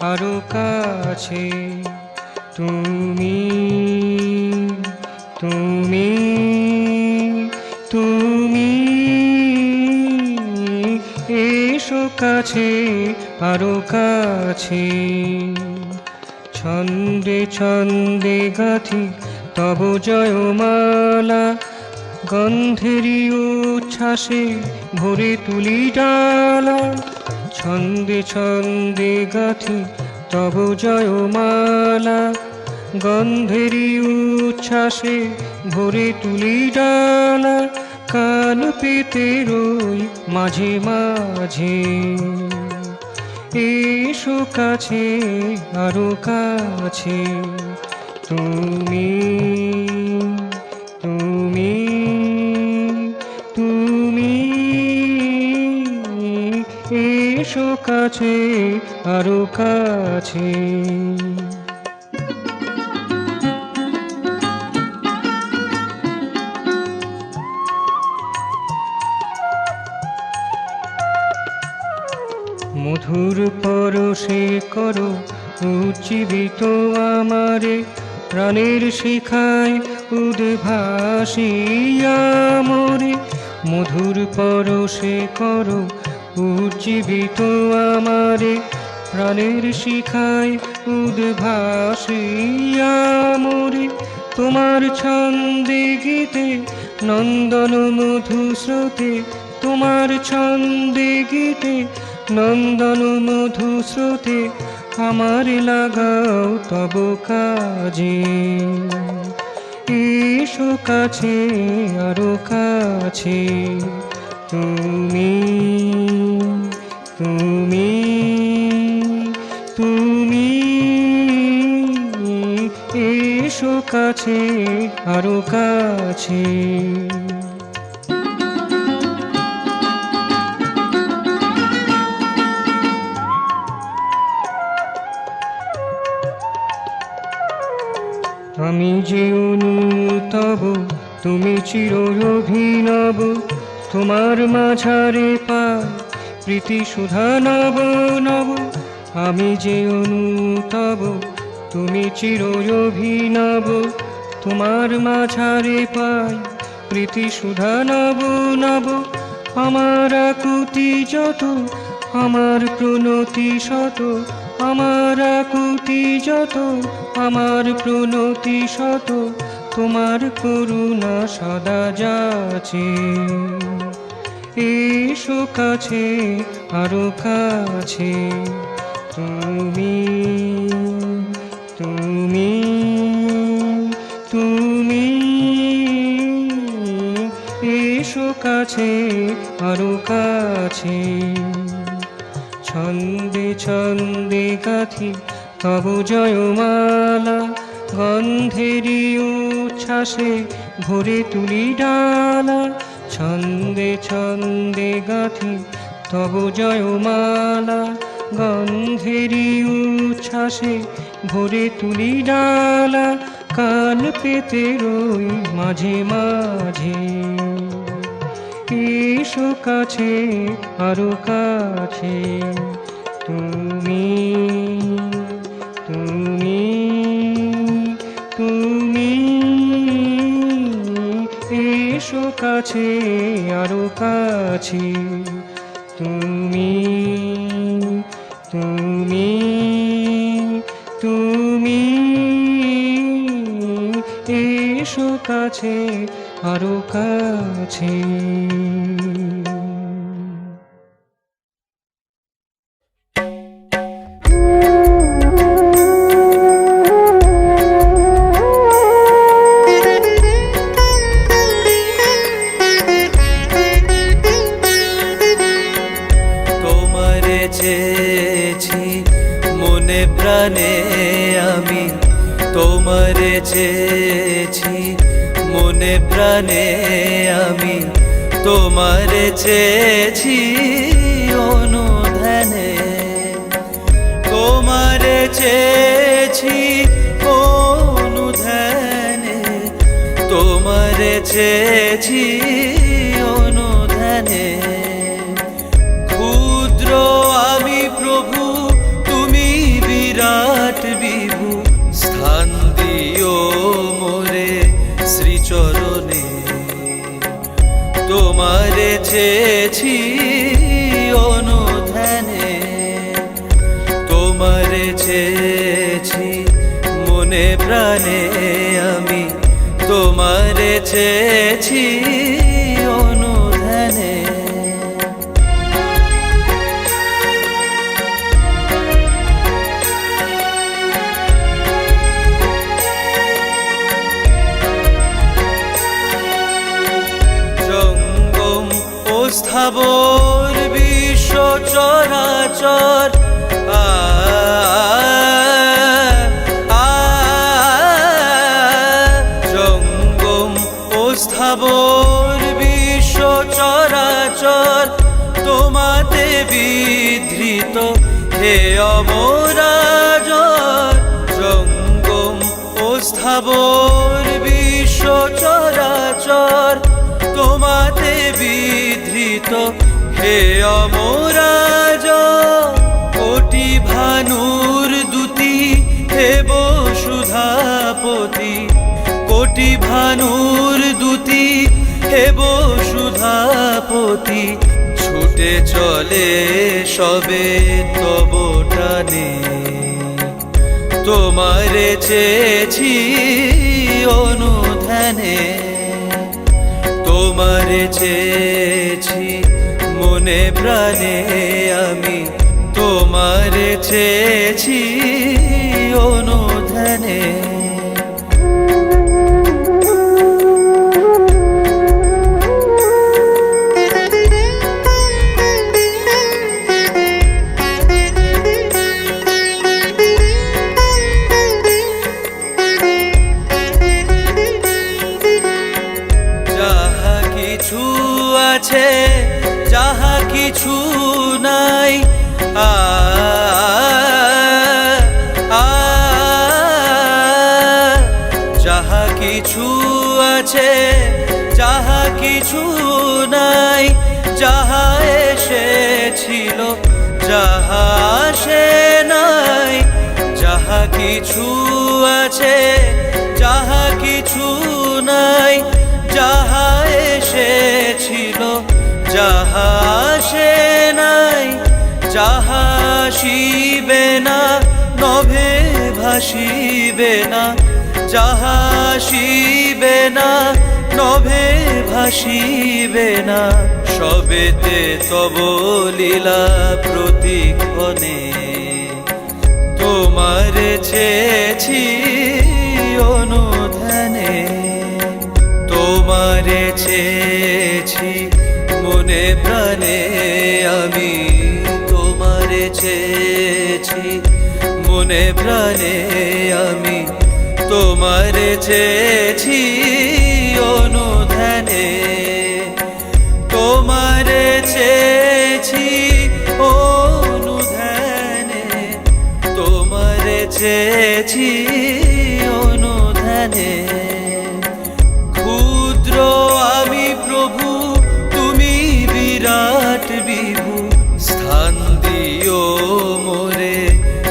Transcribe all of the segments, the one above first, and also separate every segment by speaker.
Speaker 1: আরো কাছে। তুমি তুমি তুমি এসো কাছে, আরো কাছে। ছন্দে ছন্দে গাথি তব জয়মালা, গন্ধেরি উচ্ছ্বাসে ভরে তুলি ডালা। ছন্দে ছন্দে গাথি তব জয়মালা, গন্ধেরি উচ্ছ্বাসে ভরে তুলি ডালা। কান পেতে রই মাঝে মাঝে, এসো কাছে, আরো কাছে। তুমি তুমি তুমি এসো কাছে, আরো কাছে। মধুর পরশে করো উজ্জীবিত আমারে, প্রাণের শিখায় উদ্ভাসিয়া মোরে। মধুর পরশে করো উজ্জীবিত আমারে, প্রাণের শিখায় উদ্ভাসিয়া মোরে। তোমার ছন্দে গীতে নন্দন মধু স্রোতে, তোমার ছন্দে গীতে নন্দন মধু স্রোতে, আমার লাগাও তব কাজে। এসো কাছে, আরো কাছে। তুমি তুমি তুমি এসো কাছে, আরো কাছে। আমি যে অনুতব, তুমি চির অভিনব। তোমার মাঝারে পাই প্রীতি সুধা নব নব। আমি যে অনুতব, তুমি চির অভিনব। তোমার মাঝারে পাই প্রীতি সুধা নব নব। আমার আকুতি যত, আমার প্রণতি শত। আমার আকুতি যত, আমার প্রণতি শত। তোমার করুণা সদা যাচে। এসো কাছে, আরো কাছে। তুমি তুমি তুমি এসো কাছে, আরো কাছে। ছন্দে ছন্দে গাথি তব জয়মালা, গন্ধেরি উচ্ছ্বাসে ভরে তুলি ডালা। ছন্দে ছন্দে গাথি তব জয়মালা, গন্ধেরি উচ্ছ্বাসে ভরে তুলি ডালা। কান পেতে রই মাঝে মাঝে, এসো কাছে, আরো কাছে। তুমি তুমি তুমি এসো কাছে, আরো কাছে। তুমি তুমি তুমি এসো কাছে, আরো কাছে।
Speaker 2: তোমারে চেয়েছি মনে প্রাণে আমি, তোমারে চেয়েছি মনে প্রাণে আমি। তোমারে চেয়েছি অনুধ্যানে, তোমারে চেয়েছি অনুধ্যানে। তোমারে চেয়েছি অনুধ্যানে। ক্ষুদ্র আমি প্রভু, তুমি শ্রীচরণে তোমারে চেয়েছি অনুধ্যানে, তোমারে চেয়েছি মনে প্রাণে আমি, তোমারে চেয়েছি অনুধ্যানে। জঙ্গম ও স্থাবর বিশ্ব চরাচর জঙ্গম ও স্থাবর বিশ্ব চরাচর তোমাতে বিধৃত হে অমরাজর। জঙ্গম ও স্থাবর বিশ্ব চরাচর তোমাতে বিধৃত হে অমরাজর। কোটি ভানুর দূতি হে বসুধাপতি, কোটি ভানুর দূতি হে বসুধাপতি, ছুটে চলে সবে তব টানে, তোমারে চেয়েছি অনুধ্যানে, তোমারে চেয়েছি মনে প্রাণে আমি, তোমারে চেয়েছি অনুধ্যানে। যাহা কিছু আছে যাহা কিছু নাই, যাহা কিছু আছে যাহা কিছু নাই, যাহা এসেছিল যাহা আসে নাই। যাহা কিছু আছে যাহা কিছু নাই, যাহা এসেছিল যাহা আসে নাই। যাহা আসিবে না নভে ভাসিবে না, যাহা আসিবে না নভে ভাসিবে না। সবেতে তব লীলা প্রতিক্ষণে, তোমারে চেয়েছি অনুধ্যানে, তোমারে চেয়েছি মনে প্রাণে আমি, তোমারে চেয়েছি মনে প্রাণে আমি, তোমারে চেয়েছি অনুধ্যানে, তোমারে চেয়েছি অনুধ্যানে, তোমারে চেয়েছি অনুধ্যানে। ক্ষুদ্র আমি প্রভু তুমি বিরাট বিভু, স্থান দিও মোরে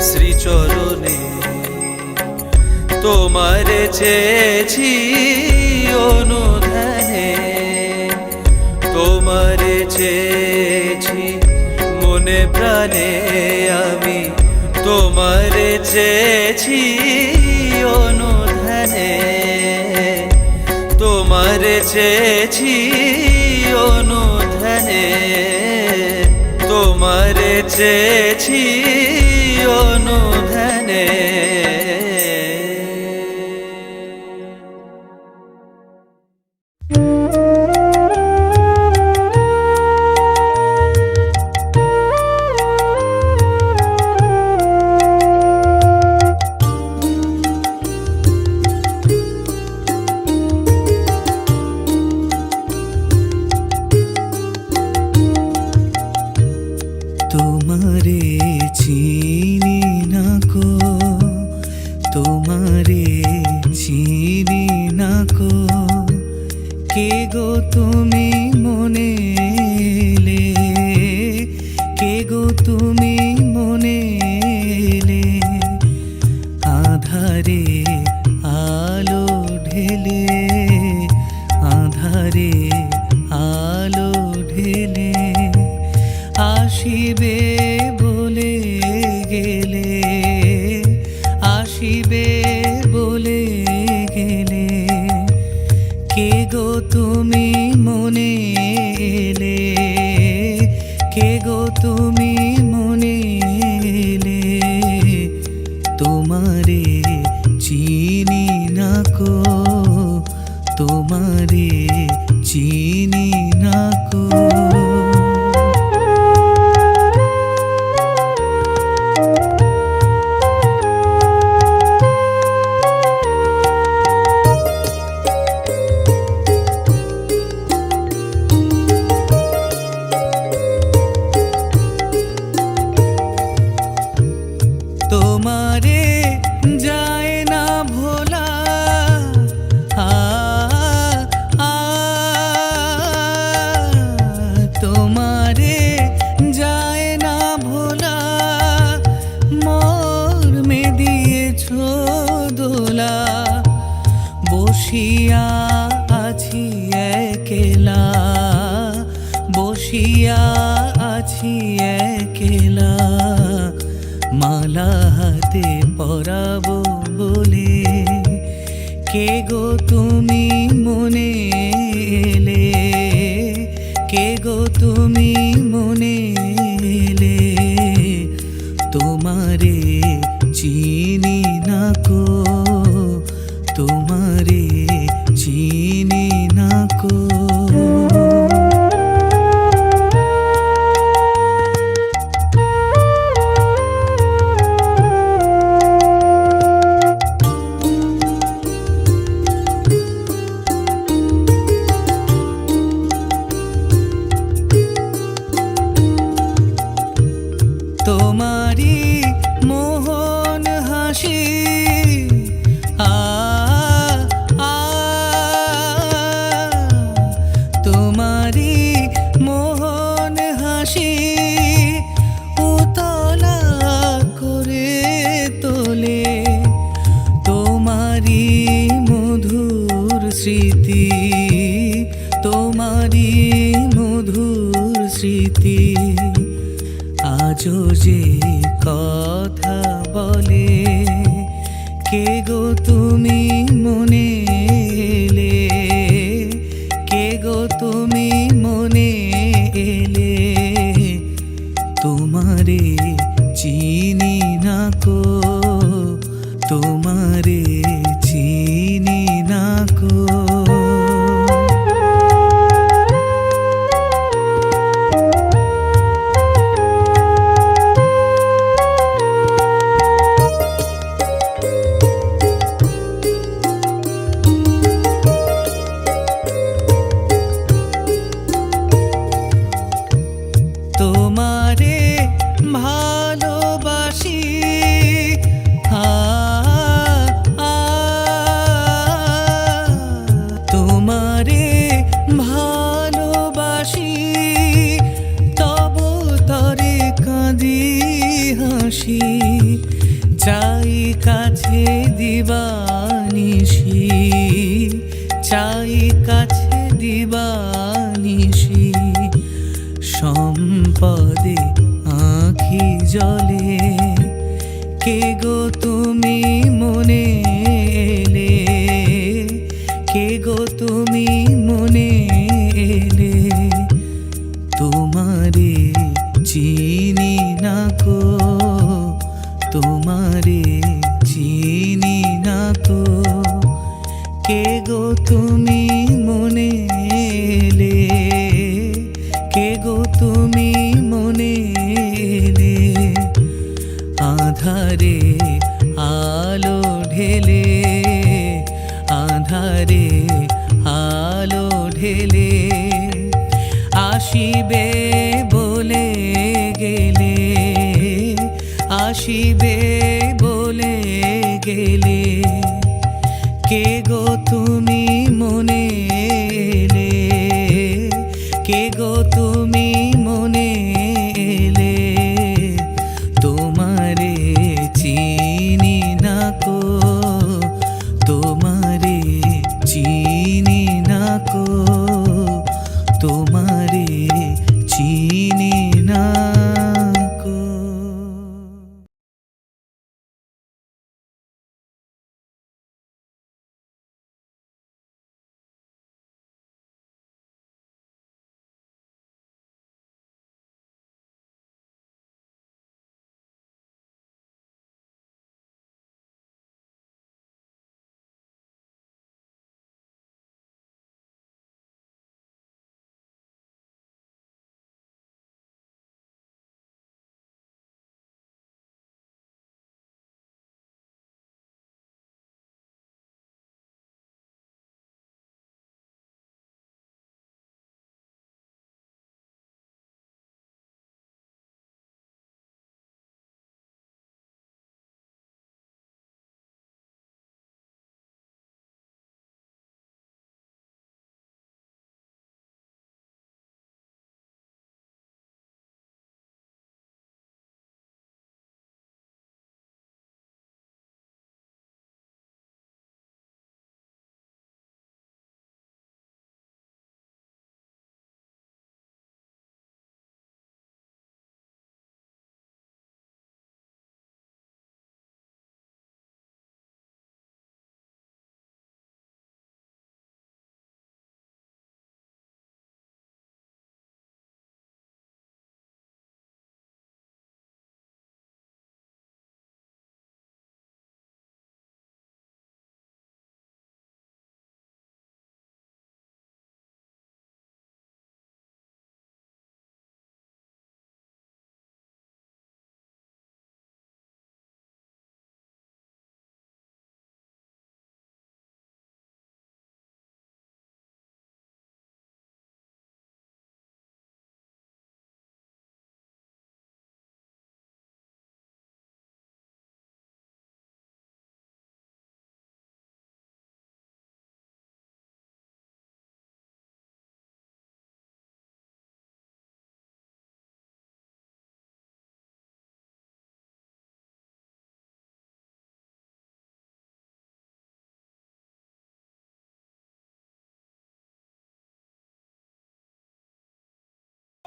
Speaker 2: শ্রীচরণে, তোমারে চেয়েছি অনুধ্যানে, তোমারে চেয়েছি মনে প্রাণে আমি, তোমারে চেয়েছি অনুধ্যানে, তোমারে চেয়েছি অনুধ্যানে, তোমারে চেয়েছি অনুধ্যানে।
Speaker 3: তোমারে চিনি না কো কে গো তুমি মনে এলে, কে গো তুমি মনে এলে, তোমারে চিনি না কো, তোমারে চিনি না কো। তোমারে যায় না ভোলা, আ আ তোমারে যায় না ভোলা, মর্মে দিয়েছো দোলা, বসিয়া আছি একলা, বসিয়া আছি একলা, মালা হাতে পরাবো বলে, কে গো তুমি মনে এলে, কে গো তুমি মনে এলে, তোমারে চিনি না কো, তোমারে চিনি না কো। তোমারি মোহন হাসি, আ আ তোমারি মোহন হাসি, উতলা করে তোলে, তোমারি মধুর স্মৃতি, তোমারি মধুর স্মৃতি, আজও যে কথা বলে, কে গো তুমি মনে এলে, কে গো তুমি মনে এলে, তোমারে চিনি না কো, তোমারে চিনি না কো। তোমারে ভালোবাসি, আ আ তোমারে ভালোবাসি, তব তরে কাঁদি হাসি, চাই কাছে দিবানিশি, চাই কাছে দিবানিশি, সম্পদে আঁখি জলে, কে গো তুমি মনে এলে, কে গো তুমি মনে এলে, তোমারে চিনি না কো, তোমারে চিনি না কো, কে গো তুমি মনে এলে, কে গো তুমি মনে এলে, আধারে আলো ঢেলে, আধারে আলো ঢেলে, আসিবে বলে গেলে, আসিবে বলে গেলে, কে গো তুমি মনে এলে, কে গো তুমি মনে এলে, তোমারে চিনি না কো, তোমারে চিনি না কো, তোমারে চিনি না।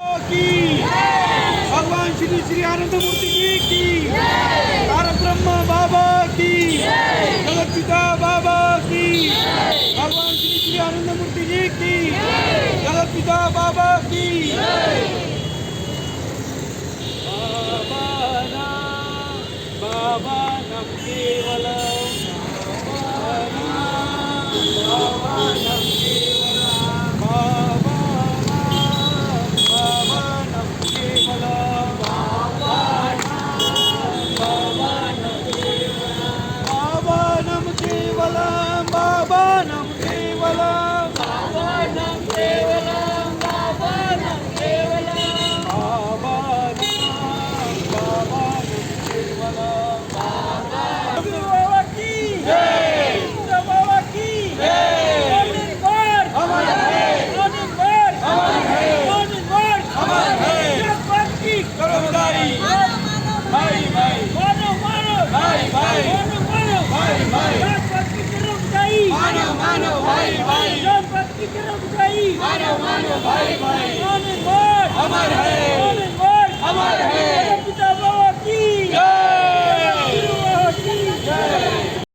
Speaker 4: की भगवान श्री श्री आनंद मूर्ति जी की तारक ब्रह्मा बाबा की जगत पिता बाबा की भगवान श्री श्री आनंद मूर्ति जी की जगत पिता बाबा की बाबा नम केवल बाबा नम अमर है